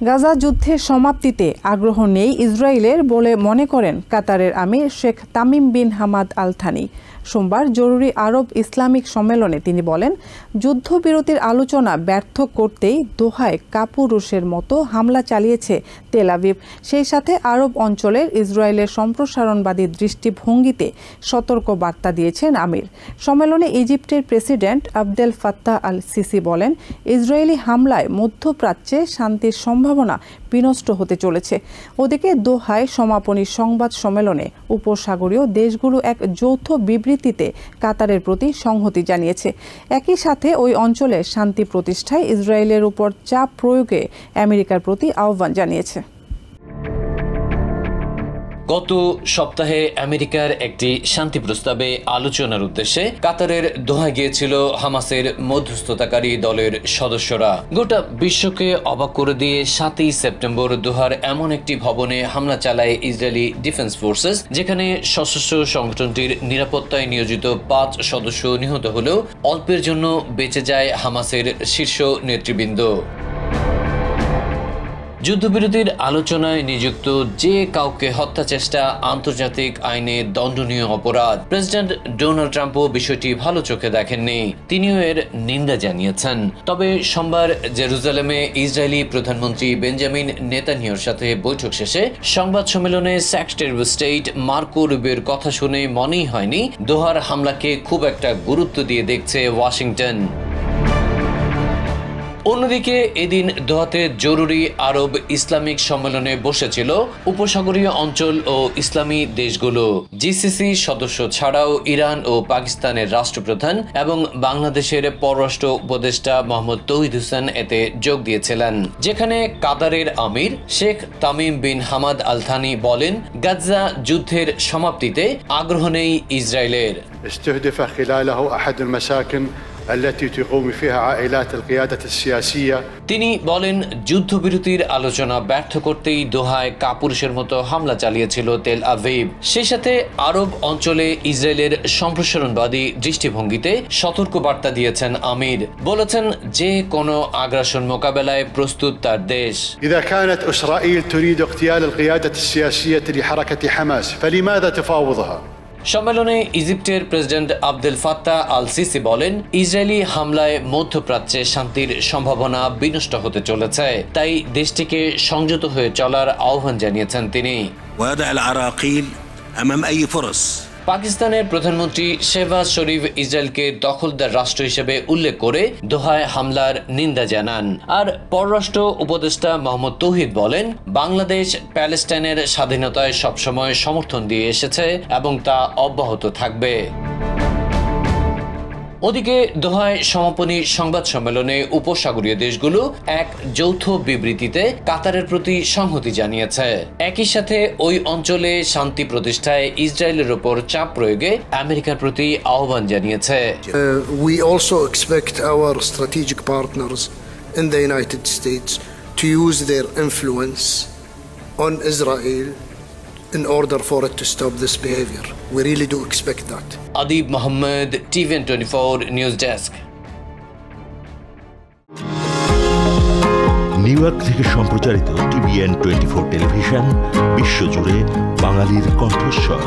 গাজা যুদ্ধের সমাপ্তিতে আগ্রহ নেই ইসরায়েলের বলে মনে করেন কাতারের আমির Sheikh Tamim bin Hamad Al Thani. সোমবার জরুরি আরব ইসলামিক সম্মেলনে তিনি বলেন, যুদ্ধবিরতির আলোচনা ব্যর্থ করতেই দোহায় কাপুরুষের মতো হামলা চালিয়েছে তেল আভিভ। সেই সাথে আরব অঞ্চলের ইসরায়েলের সম্প্রসারণবাদী দৃষ্টিভঙ্গিতে সতর্ক বার্তা দিয়েছেন আমির। সম্মেলনে ইজিপ্টের president Abdel Fattah Al Sisi বলেন, ইসরায়েলি হামলায় মধ্যপ্রাচ্যে শান্তির সম্ভাবনা বিনষ্ট হতে চলেছে। ওদিকে দোহায় সমাপনী সংবাদ সম্মেলনে উপসাগরীয় দেশগুলো এক যৌথ বিবৃতিতে কাতারের প্রতি সংহতি জানিয়েছে। একই সাথে ওই অঞ্চলে শান্তি প্রতিষ্ঠায় ইসরায়েলের উপর চাপ প্রয়োগে আমেরিকার প্রতি আহ্বান জানিয়েছে। গত সপ্তাহে আমেরিকার একটি শান্তি প্রস্তাবে আলোচনার উদ্দেশ্যে কাতারের দোহায় গিয়েছিল হামাসের মধ্যস্থতাকারী দলের সদস্যরা। গোটা বিশ্বকে অবাক করে দিয়ে 7ই সেপ্টেম্বর দোহার এমন একটি ভবনে হামলা চালায় ইসরায়েলি ডিফেন্স ফোর্সেস, যেখানে সশস্ত্র সংগঠনটির নিরাপত্তায় নিয়োজিত 5 সদস্য নিহত হলেও অল্পের জন্য বেঁচে যায় হামাসের শীর্ষ নেতৃবৃন্দ। যুদ্ধবিরতির আলোচনায় নিযুক্ত যে কাউকে হত্যা চেষ্টা আন্তর্জাতিক আইনে দণ্ডনীয় অপরাধ। প্রেসিডেন্ট ডোনাল্ড ট্রাম্পও বিষয়টি ভালো চোখে দেখেননি, তিনিও এর নিন্দা জানিয়েছেন। তবে সোমবার জেরুজালেমে ইসরায়েলি প্রধানমন্ত্রী বেঞ্জামিন নেতানিয়াহুর সাথে বৈঠক শেষে সংবাদ সম্মেলনে সেক্রেটারি অফ স্টেট মার্কো রুবিওর কথা শুনে মনেই হয়নি দোহার হামলাকে খুব একটা গুরুত্ব দিয়ে দেখছে ওয়াশিংটন। অন্যদিকে এদিন দোহাতে জরুরি আরব ইসলামিক সম্মেলনে বসেছিল উপসাগরীয় অঞ্চল ও ইসলামী দেশগুলো। জিসিসি সদস্য ছাড়াও ইরান ও পাকিস্তানের রাষ্ট্রপ্রধান এবং বাংলাদেশের পররাষ্ট্র উপদেষ্টা মোহাম্মদ তৌহিদ হোসেন এতে যোগ দিয়েছিলেন, যেখানে কাতারের আমির Sheikh Tamim bin Hamad Al Thani বলেন, গাজা যুদ্ধের সমাপ্তিতে আগ্রহ নেই ইসরায়েলের। তিনি বলেন, যুদ্ধবিরতির আলোচনা ব্যর্থ করতেই দোহায় কাপুরুষের মতো হামলা চালিয়েছিল তেল আভিভ। সেই সাথে আরব অঞ্চলে ইসরায়েলের সম্প্রসারণবাদী দৃষ্টিভঙ্গিতে সতর্ক বার্তা দিয়েছেন আমির। বলেছেন, যে কোনো আগ্রাসন মোকাবেলায় প্রস্তুত তার দেশ। إذا كانت إسرائيل تريد اغتيال القيادة السياسية لحركة حماس فلماذا تفاوضها؟ সম্মেলনে ইজিপ্টের president Abdel Fattah Al Sisi বলেন, ইসরায়েলি হামলায় মধ্যপ্রাচ্যে শান্তির সম্ভাবনা বিনষ্ট হতে চলেছে, তাই দেশটিকে সংযত হয়ে চলার আহ্বান জানিয়েছেন তিনি। পাকিস্তানের প্রধানমন্ত্রী শেহবাজ শরীফ ইসরায়েলকে দখলদার রাষ্ট্র হিসেবে উল্লেখ করে দোহায় হামলার নিন্দা জানান। আর পররাষ্ট্র উপদেষ্টা মোহাম্মদ তৌহিদ বলেন, বাংলাদেশ প্যালেস্টাইনের স্বাধীনতায় সবসময় সমর্থন দিয়ে এসেছে এবং তা অব্যাহত থাকবে। ওদিকে দোহায় সমাপনী সংবাদ সম্মেলনে উপসাগরীয় দেশগুলো এক যৌথ বিবৃতিতে কাতারের প্রতি সংহতি জানিয়েছে। একই সাথে ওই অঞ্চলে শান্তি প্রতিষ্ঠায় ইসরায়েলের উপর চাপ প্রয়োগে আমেরিকার প্রতি আহ্বান জানিয়েছে। We also expect our strategic partners in the United States to use their influence on Israel in order for it to stop this behavior. We really do expect that. Adib Mohammed, TVN24 News Desk. New York থেকে সম্প্রচারিত TVN24 television বিশ্বজুড়ে বাঙালির কণ্ঠস্বর।